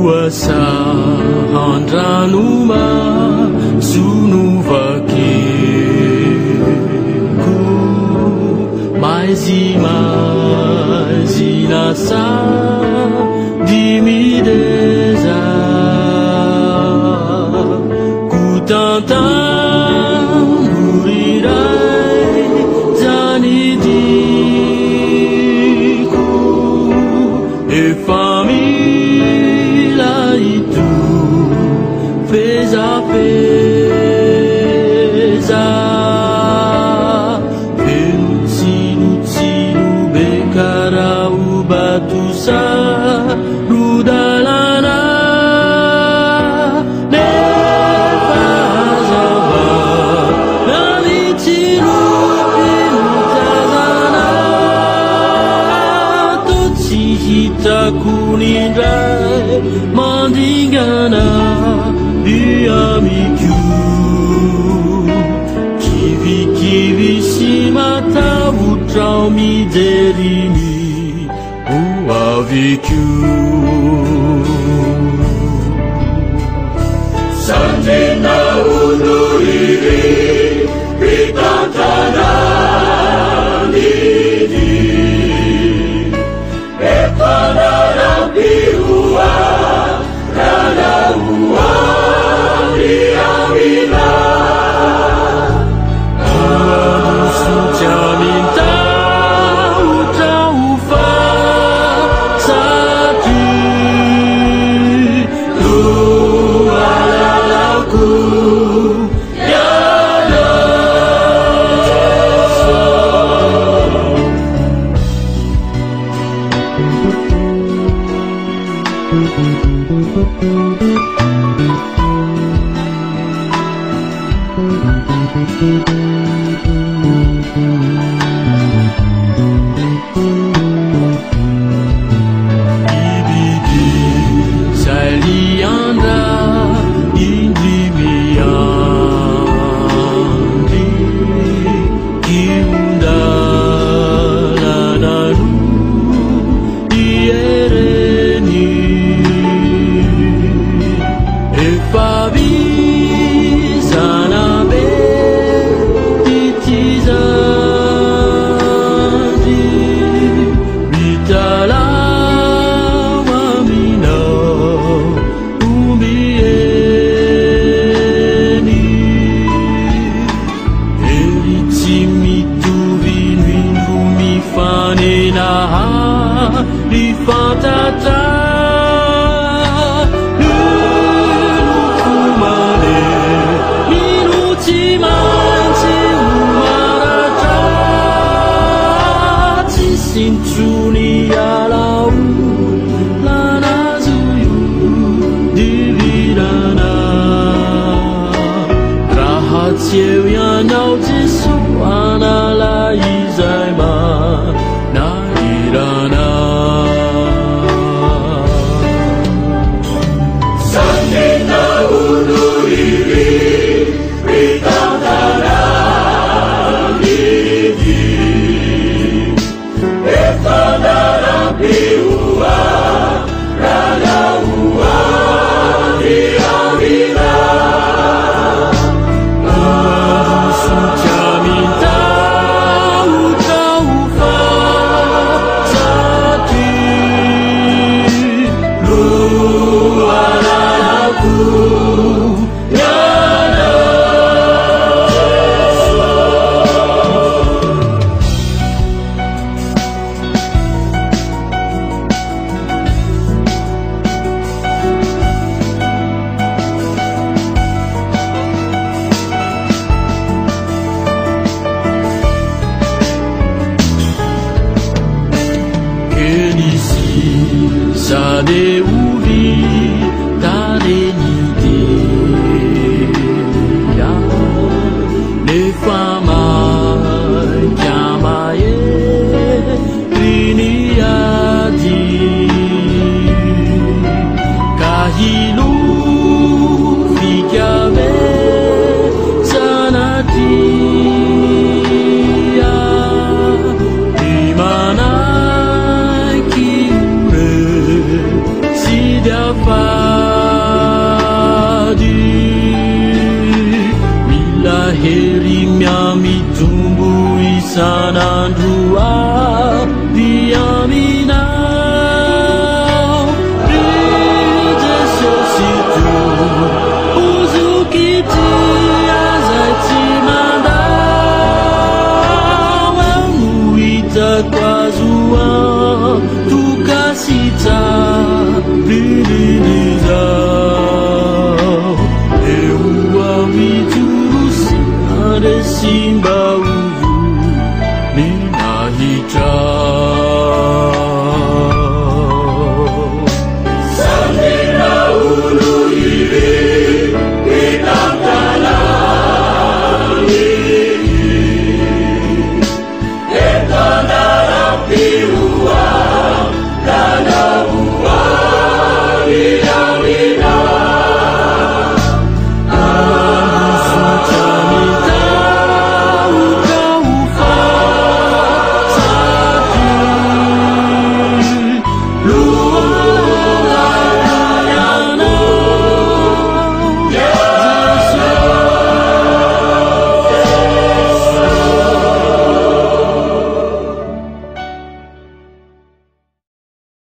kuasa handranuma sunuvakiku maizima zinasa dimideza kutantang gurirai zanidiku e família itu fez a pesa Penutsinu bekarau batusa rudalana nepazava nalitiru penutazana totsihita kunindrai mandingana Iamiku kivi simata utrau miderimi uaviku Sanjena unuriri pitantana nidi Epanara piua rana ua Amina Sucia minta utaufa satu lualaku ya Ibidi salianda indimiandi kiunda nanaru iereni efabi zanabe titizandi vitala wamina umieni eritimitu vinvindu mifanenaha rifatata Sintunia lau lana zuyu divirana rahasia yang nau jisu anala izaima na irana Sanjena unuriri pitantana nidi Epanara piua rana ua diamina Sucia minta utaufa satu lualaku Sade uvi tare nide ya ne fama chiamae triniadi kahilu fikiame sanati ya dimana kiure si sana